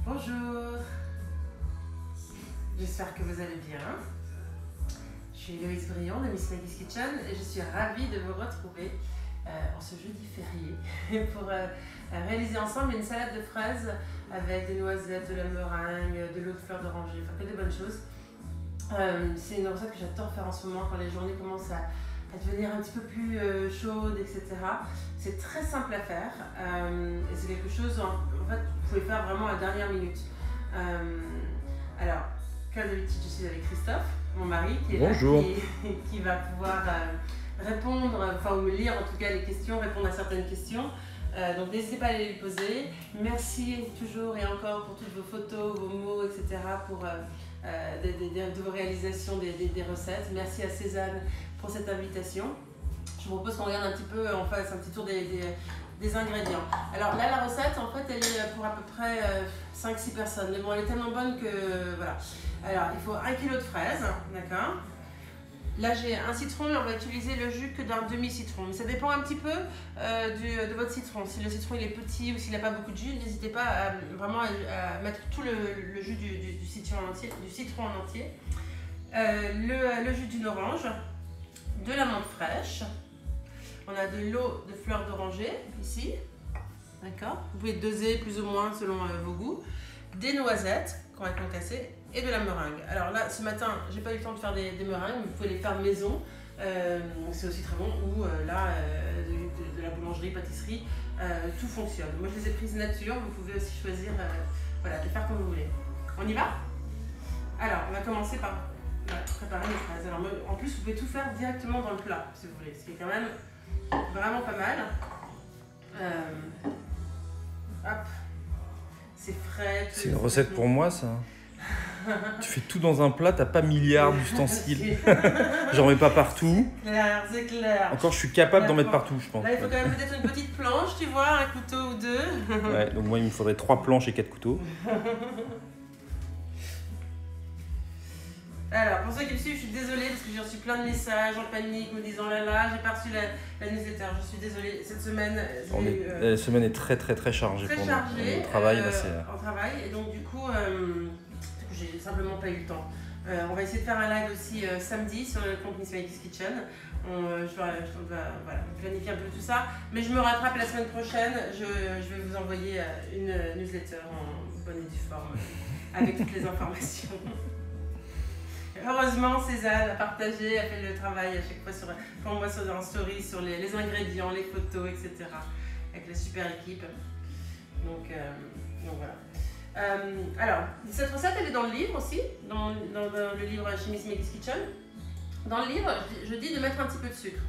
Bonjour, j'espère que vous allez bien. Je suis Héloïse Briand de Miss Maggie's Kitchen et je suis ravie de vous retrouver en ce jeudi férié pour réaliser ensemble une salade de fraises avec des noisettes, de la meringue, de l'eau de fleur d'oranger, enfin que des bonnes choses. C'est une recette que j'adore faire en ce moment quand les journées commencent à devenir un petit peu plus chaudes, etc. C'est très simple à faire et c'est quelque chose, en fait, vous pouvez faire vraiment à la dernière minute. Alors, comme d'habitude, je suis avec Christophe, mon mari, qui est Bonjour. là, qui va pouvoir répondre, enfin ou lire en tout cas les questions, répondre à certaines questions. Donc n'hésitez pas à les lui poser. Merci toujours et encore pour toutes vos photos, vos mots, etc. pour de vos réalisations des recettes. Merci à Cézanne pour cette invitation. Je vous propose qu'on regarde un petit peu, on fasse un petit tour des ingrédients. Alors là, la recette, en fait, elle est pour à peu près 5-6 personnes. Mais bon, elle est tellement bonne que voilà. Alors, il faut 1 kg de fraises, d'accord? Là, j'ai un citron, mais on va utiliser le jus que d'un demi-citron. Mais ça dépend un petit peu de votre citron. Si le citron il est petit ou s'il n'a pas beaucoup de jus, n'hésitez pas vraiment à mettre tout le jus du citron en entier. Le jus d'une orange, de la menthe fraîche. On a de l'eau de fleur d'oranger ici. D'accord? Vous pouvez doser plus ou moins selon vos goûts. Des noisettes complètement cassées et de la meringue. Alors là, ce matin, j'ai pas eu le temps de faire des meringues, mais vous pouvez les faire maison. C'est aussi très bon. Ou là, de la boulangerie, pâtisserie, tout fonctionne. Moi, je les ai prises nature. Vous pouvez aussi choisir voilà, de les faire comme vous voulez. On y va? Alors, on va commencer par préparer les fraises. Alors, en plus, vous pouvez tout faire directement dans le plat, si vous voulez. Ce qui est quand même vraiment pas mal. Hop. C'est frais. C'est une recette pour moi, ça. Tu fais tout dans un plat, t'as pas milliard d'ustensiles. J'en mets pas partout. C'est clair. Encore, je suis capable d'en mettre partout, je pense. Là, il faut quand même peut-être une petite planche, tu vois, un couteau ou deux. Ouais, donc moi, il me faudrait 3 planches et 4 couteaux. Alors, pour ceux qui me suivent, je suis désolée parce que j'ai reçu plein de messages en panique me disant là là, j'ai pas reçu la newsletter. Je suis désolée. Cette semaine, La semaine est très chargée très pour nous. chargée. Au travail, là, c'est... En travail, et donc du coup, j'ai simplement pas eu le temps. On va essayer de faire un live aussi samedi sur le compte Miss Maggie's Kitchen. Je dois voilà, planifier un peu tout ça. Mais je me rattrape la semaine prochaine. Je vais vous envoyer une newsletter en bonne et due forme avec toutes les informations. Heureusement, Cézanne a partagé, a fait le travail à chaque fois pour moi en story sur les ingrédients, les photos, etc. Avec la super équipe. Donc voilà. Alors, cette recette, elle est dans le livre aussi, dans le livre chez Miss Maggie's Kitchen. Dans le livre, je dis de mettre un petit peu de sucre.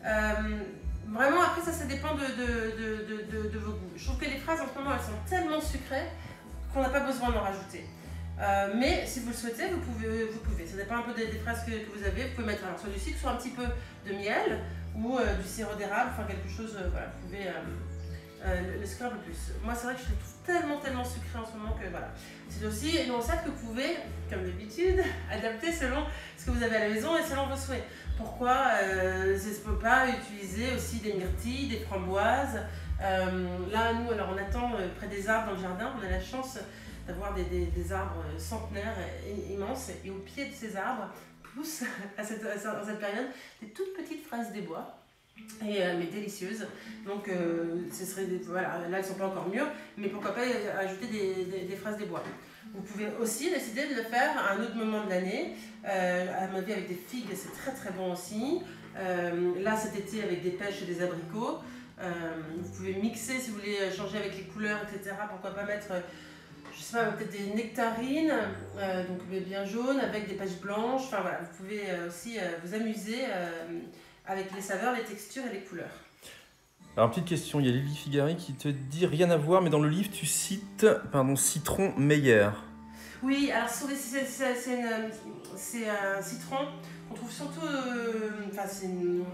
Vraiment, après ça dépend de vos goûts. Je trouve que les fraises en ce moment, elles sont tellement sucrées qu'on n'a pas besoin d'en rajouter. Mais si vous le souhaitez, vous pouvez. Ça dépend un peu des fraises que vous avez. Vous pouvez mettre alors, soit du sucre, soit un petit peu de miel ou du sirop d'érable, enfin quelque chose, voilà, vous pouvez le sucrer un peu plus. Moi, c'est vrai que je le trouve tellement sucré en ce moment que voilà. C'est aussi une recette que vous pouvez, comme d'habitude, adapter selon ce que vous avez à la maison et selon vos souhaits. Pourquoi je ne peux pas utiliser aussi des myrtilles, des framboises. Là, nous, alors on attend près des arbres dans le jardin, on a la chance d'avoir des arbres centenaires immenses, et au pied de ces arbres poussent dans cette période des toutes petites fraises des bois, mais délicieuses. Donc ce serait voilà, là elles ne sont pas encore mûres, mais pourquoi pas ajouter des fraises des bois. Vous pouvez aussi décider de le faire à un autre moment de l'année, à mon avis avec des figues, c'est très bon aussi. Là cet été avec des pêches et des abricots. Vous pouvez mixer si vous voulez changer avec les couleurs, etc. Pourquoi pas mettre je sais pas, peut-être des nectarines, donc bien jaunes, avec des pêches blanches. Enfin voilà, vous pouvez aussi vous amuser avec les saveurs, les textures et les couleurs. Alors, petite question, il y a Lily Figari qui te dit rien à voir, mais dans le livre, tu cites citron Meyer. Oui, alors c'est un citron qu'on trouve surtout. Enfin, c'est une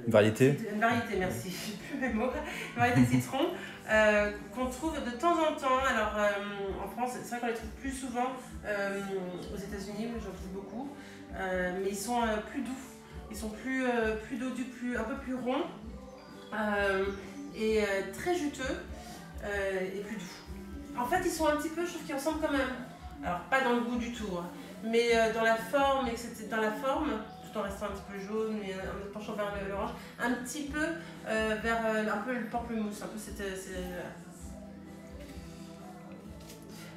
variété. Une variété, merci. J'ai plus mes mots. Une variété de citron qu'on trouve de temps en temps. Alors en France, c'est vrai qu'on les trouve plus souvent aux États-Unis, j'en trouve beaucoup. Mais ils sont plus doux. Ils sont plus dodus, un peu plus ronds et très juteux et plus doux. En fait, ils sont un petit peu, je trouve qu'ils ressemblent quand même. Alors, pas dans le goût du tout, hein, mais dans la forme, tout en restant un petit peu jaune et en penchant vers l'orange, un petit peu vers un peu le pamplemousse, un peu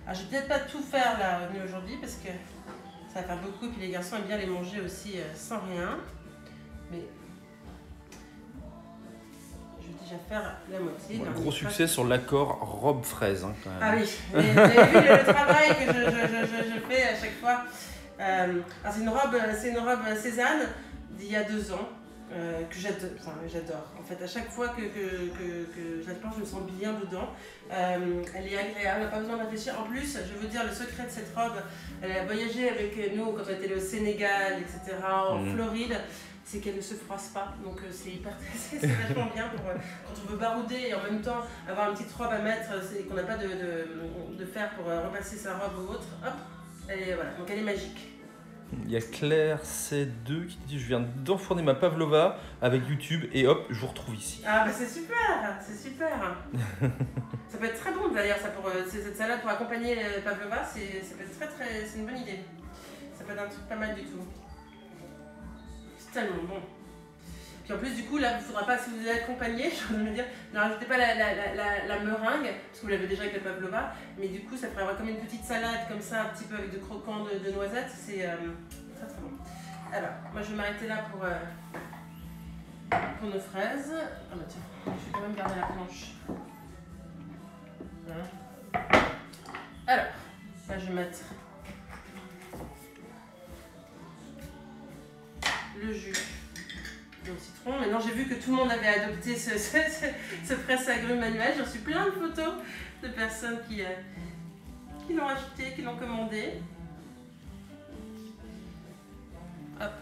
Alors, je vais peut-être pas tout faire là aujourd'hui parce que ça va faire beaucoup et puis les garçons aiment bien les manger aussi sans rien. Mais je vais déjà faire la moitié. Ouais, gros succès sur l'accord robe fraise. Hein, quand même. Ah oui, vous avez vu le travail que je fais à chaque fois. C'est une robe Cézanne d'il y a 2 ans que j'adore. En fait, à chaque fois que je la porte, je me sens bien dedans. Elle est agréable, elle n'a pas besoin de réfléchir. En plus, je veux dire, le secret de cette robe, elle a voyagé avec nous quand on était au Sénégal, etc., en Floride. C'est qu'elle ne se froisse pas, donc c'est vachement bien pour quand on veut barouder et en même temps avoir une petite robe à mettre, qu'on n'a pas de fer pour repasser sa robe ou autre. Hop, voilà, donc elle est magique. Il y a Claire C2 qui dit: je viens d'enfourner ma pavlova avec YouTube et hop, je vous retrouve ici. Ah bah c'est super, c'est super. Ça peut être très bon d'ailleurs, cette salade pour accompagner la pavlova, ça peut être c'est une bonne idée. Ça peut être un truc pas mal du tout. C'est tellement bon. Puis en plus du coup là, il ne faudra pas, si vous allez accompagner, je veux dire, ne rajoutez pas la meringue, parce que vous l'avez déjà avec la pavlova, mais du coup ça ferait avoir comme une petite salade comme ça, un petit peu avec de croquants de noisettes, c'est très très bon. Alors, moi je vais m'arrêter là pour nos fraises. Ah bah tiens, je vais quand même garder la planche. Voilà. Alors, là je vais mettre le jus de citron. Maintenant j'ai vu que tout le monde avait adopté ce presse-agrumes manuel. J'ai reçu plein de photos de personnes qui l'ont acheté, qui l'ont commandé. Hop.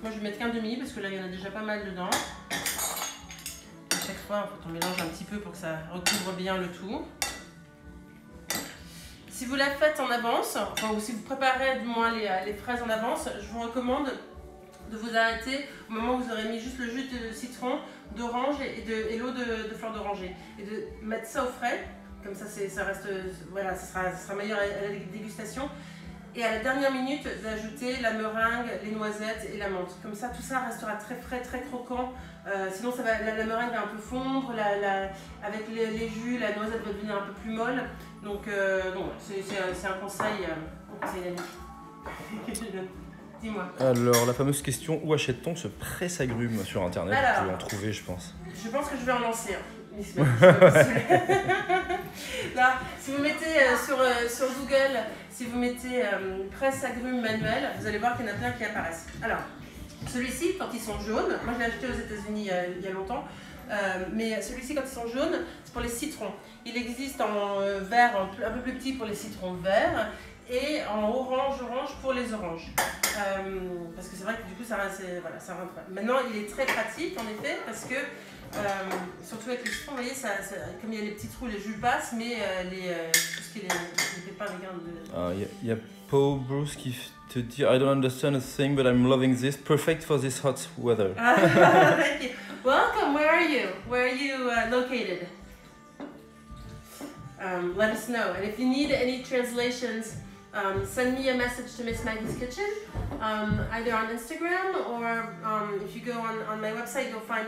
Moi je vais mettre qu'un demi parce que là il y en a déjà pas mal dedans. À chaque fois en fait, on mélange un petit peu pour que ça recouvre bien le tout. Si vous la faites en avance, ou si vous préparez du moins les fraises en avance, je vous recommande de vous arrêter au moment où vous aurez mis juste le jus de citron, d'orange et l'eau de fleur d'oranger. Et de mettre ça au frais, comme ça ça reste, voilà, ça sera meilleur à la dégustation. Et à la dernière minute, d'ajouter la meringue, les noisettes et la menthe. Comme ça, tout ça restera très frais, très croquant. Sinon, la meringue va un peu fondre, avec les jus, la noisette va devenir un peu plus molle. Donc c'est un conseil d'ami. Dis-moi. Alors, la fameuse question: où achète-t-on ce presse-agrumes sur internet? Vous pouvez en trouver, je pense. Je pense que je vais en lancer un. Là, si vous mettez sur Google, si vous mettez presse-agrumes manuel, vous allez voir qu'il y en a plein qui apparaissent. Alors, celui-ci, quand ils sont jaunes, moi je l'ai acheté aux États-Unis il y a longtemps, mais celui-ci, quand ils sont jaunes, c'est pour les citrons. Il existe en vert, un peu plus petit pour les citrons verts, et en orange pour les oranges. Parce que c'est vrai que du coup ça rentre pas. Maintenant il est très pratique en effet parce que surtout avec les citrons, vous voyez, comme il y a les petits trous, les jus passent, mais tout ce qui est les pépins, les grains de... Il y a Paul Bruce qui te dit: I don't understand a thing but I'm loving this, perfect for this hot weather. Thank you. Welcome, where are you? Where are you located? Let us know, and if you need any translations, send me a message to Miss Maggie's Kitchen, either on Instagram or if you go on my website, you'll find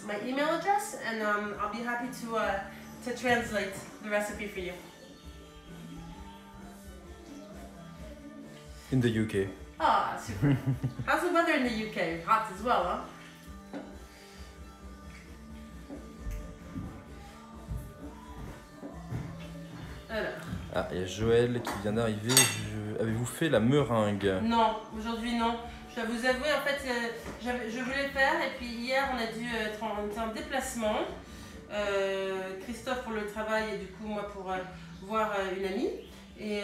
my email address, and I'll be happy to translate the recipe for you. In the UK. Ah, super. How's the weather in the UK? Hot as well, huh? Alors. Ah, il y a Joël qui vient d'arriver. Avez-vous fait la meringue? Non, aujourd'hui non. Je dois vous avouer, en fait, je voulais le faire et puis hier on a dû être en déplacement. Christophe pour le travail et du coup moi pour voir une amie. Et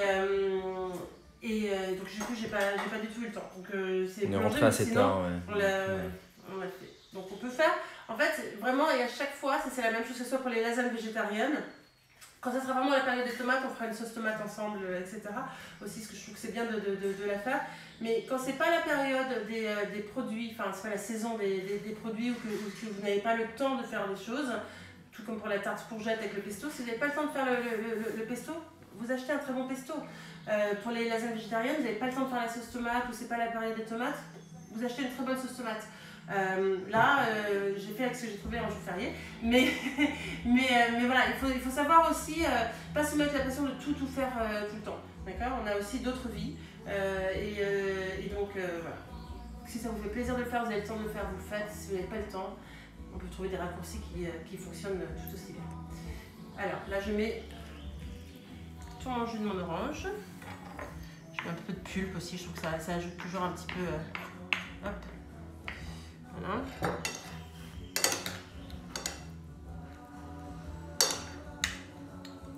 donc du coup j'ai pas du tout eu le temps. Donc c'est on est rentré assez tard, ouais. On l'a fait. Donc on peut faire, en fait vraiment, et à chaque fois, c'est la même chose que ce soit pour les lasagnes végétariennes. Quand ça sera vraiment la période des tomates, on fera une sauce tomate ensemble, etc. Aussi, parce que je trouve que c'est bien de la faire. Mais quand c'est pas la période des produits, enfin c'est pas la saison des produits ou que vous n'avez pas le temps de faire des choses, tout comme pour la tarte courgette avec le pesto, si vous n'avez pas le temps de faire le pesto, vous achetez un très bon pesto. Pour les lasagnes végétariennes, vous n'avez pas le temps de faire la sauce tomate ou c'est pas la période des tomates, vous achetez une très bonne sauce tomate. J'ai fait avec ce que j'ai trouvé en jour férié, mais voilà, il faut savoir aussi pas se mettre la pression de tout faire tout le temps. D'accord, on a aussi d'autres vies et donc voilà. Si ça vous fait plaisir de le faire, vous avez le temps de le faire, vous le faites. Si vous n'avez pas le temps, on peut trouver des raccourcis qui fonctionnent tout aussi bien. Alors là, je mets tout mon jus de mon orange. Je mets un peu de pulpe aussi, je trouve que ça ajoute toujours un petit peu. Hop. Voilà.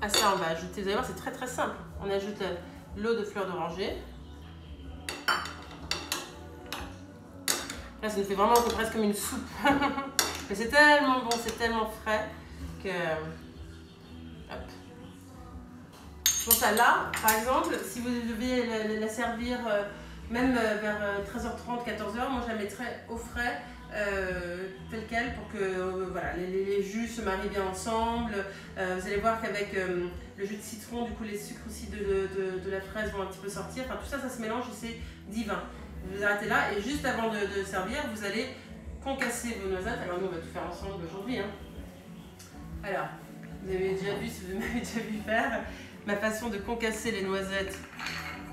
À ça, on va ajouter, vous allez voir, c'est très très simple. On ajoute l'eau de fleur d'oranger. Là, ça nous fait vraiment presque comme une soupe. Mais c'est tellement bon, c'est tellement frais que... Hop. Pour ça, là, par exemple, si vous devez la servir même vers 13h30, 14h, moi je la mettrais au frais, tel quel, pour que voilà, les jus se marient bien ensemble. Vous allez voir qu'avec le jus de citron, du coup les sucres aussi de la fraise vont un petit peu sortir. Enfin tout ça, ça se mélange et c'est divin. Vous arrêtez là et juste avant de servir, vous allez concasser vos noisettes. Alors nous on va tout faire ensemble aujourd'hui. Hein. Alors, vous avez déjà vu, si vous m'avez déjà vu faire, ma façon de concasser les noisettes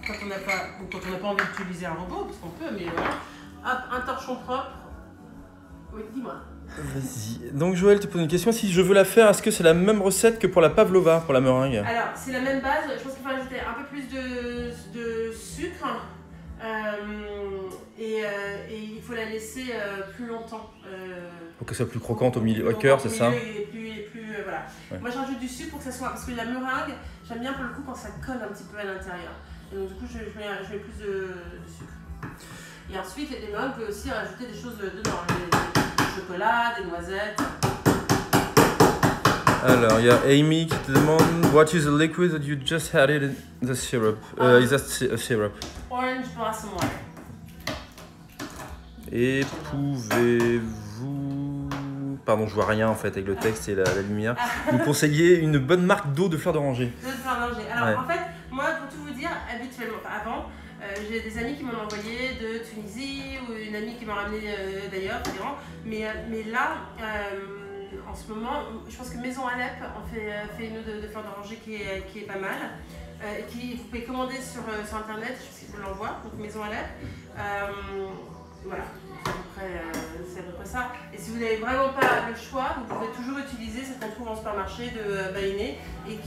quand on n'a pas envie d'utiliser un robot, parce qu'on peut, mais voilà. Hop, un torchon propre. Oui, dis-moi. Vas-y. Donc Joël te pose une question. Si je veux la faire, est-ce que c'est la même recette que pour la pavlova, pour la meringue? Alors, c'est la même base. Je pense qu'il faut ajouter un peu plus de sucre. Et il faut la laisser plus longtemps. Pour qu'elle soit plus croquante au milieu, au cœur, c'est ça? Et plus voilà. Ouais. Moi, j'ajoute du sucre pour que ça soit... Parce que la meringue, j'aime bien pour le coup quand ça colle un petit peu à l'intérieur. Et donc, du coup, je mets plus de sucre. Et ensuite, les meringues, vous pouvez aussi rajouter des choses dedans. Du chocolat, des noisettes. Alors, il y a Amy qui te demande What is the liquid that you just added in the syrup? Is that a syrup? Orange blossom water. Et pouvez-vous... Pardon, je vois rien en fait avec le texte et la lumière. Vous conseillez une bonne marque d'eau de fleur d'oranger? D'eau de fleur d'oranger. Alors en fait, moi pour tout vous dire, habituellement, avant, j'ai des amis qui m'ont envoyé de Tunisie ou une amie qui m'a ramené d'ailleurs, mais là, en ce moment, je pense que Maison Alep en fait une eau de fleur d'oranger qui est pas mal. Vous pouvez commander sur internet, je sais qu'ils vous l'envoient, donc Maison Alep. Voilà, c'est à peu près ça. Et si vous n'avez vraiment pas le choix, vous pouvez toujours utiliser celle qu'on trouve en supermarché de Bainé et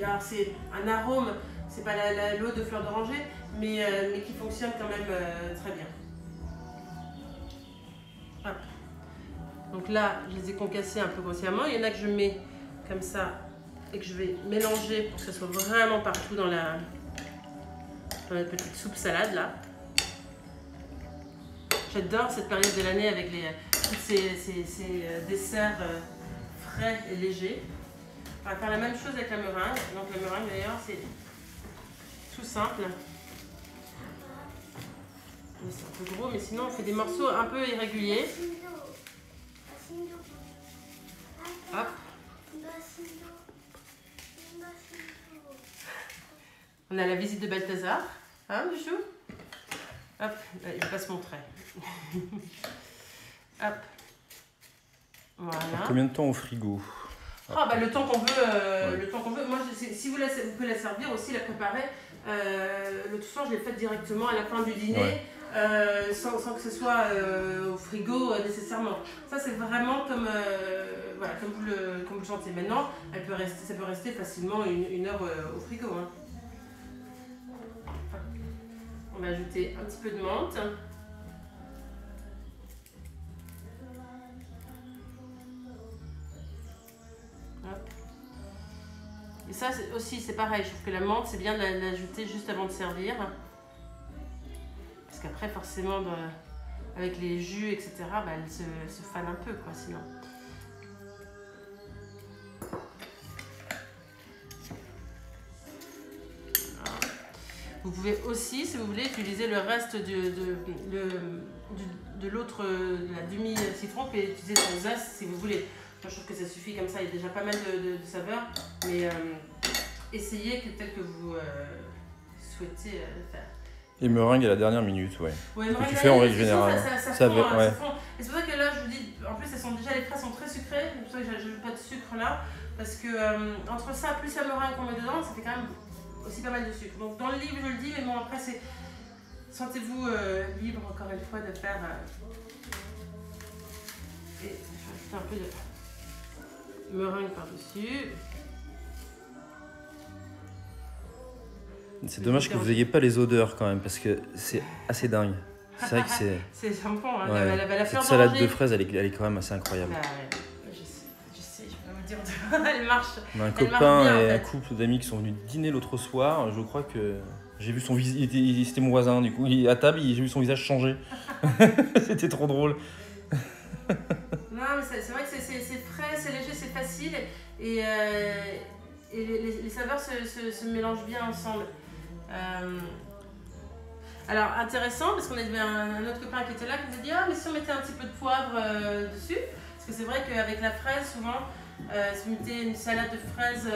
alors c'est un arôme, c'est pas l'eau de fleur d'oranger, mais qui fonctionne quand même très bien. Hop. Donc là, je les ai concassés un peu grossièrement. Il y en a que je mets comme ça et que je vais mélanger pour que ce soit vraiment partout dans la petite soupe salade là. J'adore cette période de l'année avec tous ces desserts frais et légers. On va faire la même chose avec la meringue. Donc la meringue d'ailleurs c'est tout simple. C'est un peu gros mais sinon on fait des morceaux un peu irréguliers. Hop. On a la visite de Balthazar. Hein, Bichou? Hop, il passe mon trait. Hop. Voilà. Combien de temps au frigo? Le temps qu'on veut. Le temps qu'on veut. Moi, si vous pouvez la servir aussi, la préparer. L'autre soir, je l'ai faite directement à la fin du dîner, sans que ce soit au frigo nécessairement. Ça, c'est vraiment comme vous le sentez. Maintenant, ça peut rester facilement une heure au frigo. Hein. On va ajouter un petit peu de menthe. Hop. Et ça aussi, c'est pareil. Je trouve que la menthe, c'est bien de l'ajouter juste avant de servir. Parce qu'après, forcément, avec les jus, etc., elle se fane un peu, quoi, sinon. Vous pouvez aussi, si vous voulez, utiliser le reste de l'autre, la demi-citron, vous pouvez utiliser sans zeste si vous voulez. Moi, je trouve que ça suffit comme ça, il y a déjà pas mal de saveurs, mais essayez tel que vous souhaitez faire. Et meringue à la dernière minute, ouais. Ouais, que tu fais en règle générale. Ça fond. Et c'est pour ça que là, je vous dis, en plus, les fraises sont très sucrées, c'est pour ça que je n'ajoute pas de sucre là, parce que entre ça, plus la meringue qu'on met dedans, ça fait quand même aussi pas mal de sucre. Donc dans le livre, je le dis, mais bon, après, sentez-vous libre, encore une fois, de faire. Et je vais rajouter un peu de meringue par-dessus. C'est dommage que vous n'ayez pas les odeurs quand même, parce que c'est assez dingue. C'est vrai que c'est... c'est sympa, hein. Ouais. La fleur cette salade d'oranger. de fraises, elle est quand même assez incroyable. Bah, ouais. Je sais, je peux vous dire, elle marche. On a un Elle copain marche bien, et en un fait. couple d'amis qui sont venus dîner l'autre soir. Je crois que j'ai vu son visage, c'était mon voisin du coup. À table, j'ai vu son visage changer. C'était trop drôle. Non, mais c'est vrai que c'est frais, c'est léger, c'est facile. Et les saveurs se mélangent bien ensemble. Alors intéressant parce qu'on avait un autre copain qui était là qui nous a dit ah mais si on mettait un petit peu de poivre dessus, parce que c'est vrai qu'avec la fraise souvent si vous mettez une salade de fraises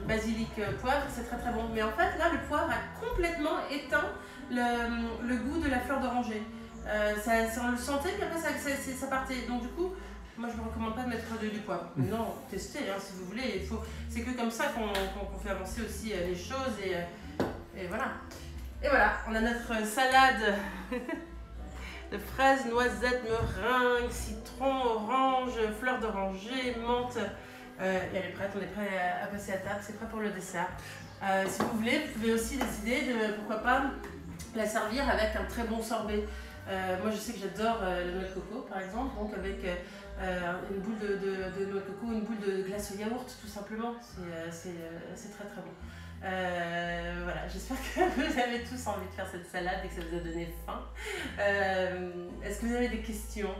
basilic poivre c'est très très bon, mais en fait là le poivre a complètement éteint le goût de la fleur d'oranger. On le sentait puis après ça partait, donc du coup moi je ne vous recommande pas de mettre du poivre. Non, testez hein, si vous voulez, c'est que comme ça qu'on fait avancer aussi les choses et voilà. Et voilà, on a notre salade de fraises, noisettes, meringues, citron, orange, fleurs d'oranger, menthe. Et elle est prête, on est prêt à passer à table, c'est prêt pour le dessert. Si vous voulez, vous pouvez aussi décider de, pourquoi pas, la servir avec un très bon sorbet. Moi je sais que j'adore la noix de coco par exemple, donc avec une boule de noix de coco, une boule de glace au yaourt tout simplement, c'est très très bon. Voilà, j'espère que vous avez tous envie de faire cette salade et que ça vous a donné faim. Est-ce que vous avez des questions?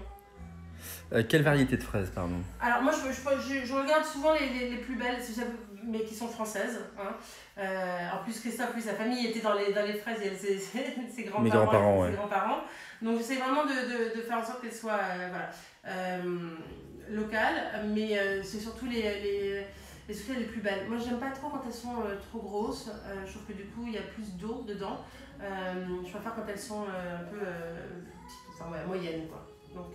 Quelle variété de fraises, pardon? Alors moi je regarde souvent les plus belles, mais qui sont françaises. Hein. En plus Christophe, lui, sa famille était dans les fraises et ses grands-parents. Mes grands-parents, ouais. Ses grands-parents. Donc j'essaie vraiment de faire en sorte qu'elles soient locales, mais c'est surtout les sucrées les plus belles. Moi j'aime pas trop quand elles sont trop grosses, je trouve que du coup il y a plus d'eau dedans. Je préfère quand elles sont un peu moyennes quoi. Donc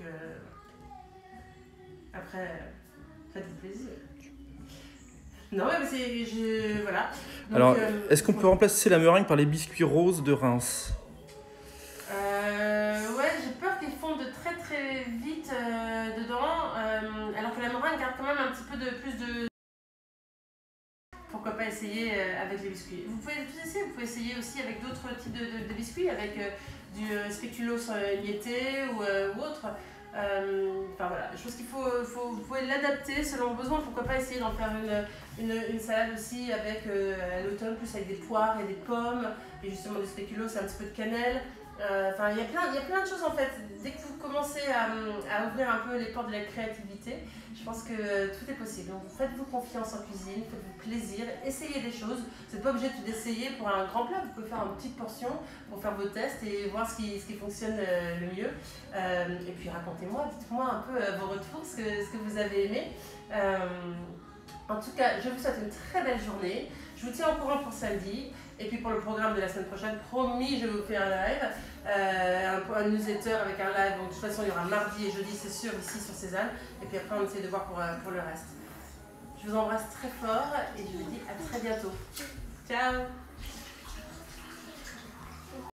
après, faites-vous plaisir. Non mais voilà. Donc, alors, est-ce qu'on peut remplacer la meringue par les biscuits roses de Reims? Ouais, j'ai peur qu'ils fondent très très vite dedans, alors que la meringue garde quand même un petit peu plus de... Pourquoi pas essayer avec les biscuits. Vous pouvez tout essayer, vous pouvez essayer aussi avec d'autres types de biscuits, avec du spéculoos émietté ou autre. Enfin voilà, je pense qu'il vous pouvez l'adapter selon vos besoins. Pourquoi pas essayer d'en faire une salade aussi avec à l'automne, plus avec des poires et des pommes, et justement du spéculoos, un petit peu de cannelle. Enfin, il y a plein de choses en fait. Dès que vous commencez à ouvrir un peu les portes de la créativité, je pense que tout est possible. Donc faites-vous confiance en cuisine, faites-vous plaisir, essayez des choses. Vous n'êtes pas obligé d'essayer pour un grand plat, vous pouvez faire une petite portion pour faire vos tests et voir ce qui fonctionne le mieux. Et puis racontez-moi, dites-moi un peu vos retours, ce que vous avez aimé. En tout cas, je vous souhaite une très belle journée. Je vous tiens au courant pour samedi. Et puis pour le programme de la semaine prochaine, promis, je vais vous faire un live, un newsletter avec un live. Donc de toute façon, il y aura mardi et jeudi, c'est sûr, ici sur Cézanne. Et puis après, on essaie de voir pour le reste. Je vous embrasse très fort et je vous dis à très bientôt. Ciao!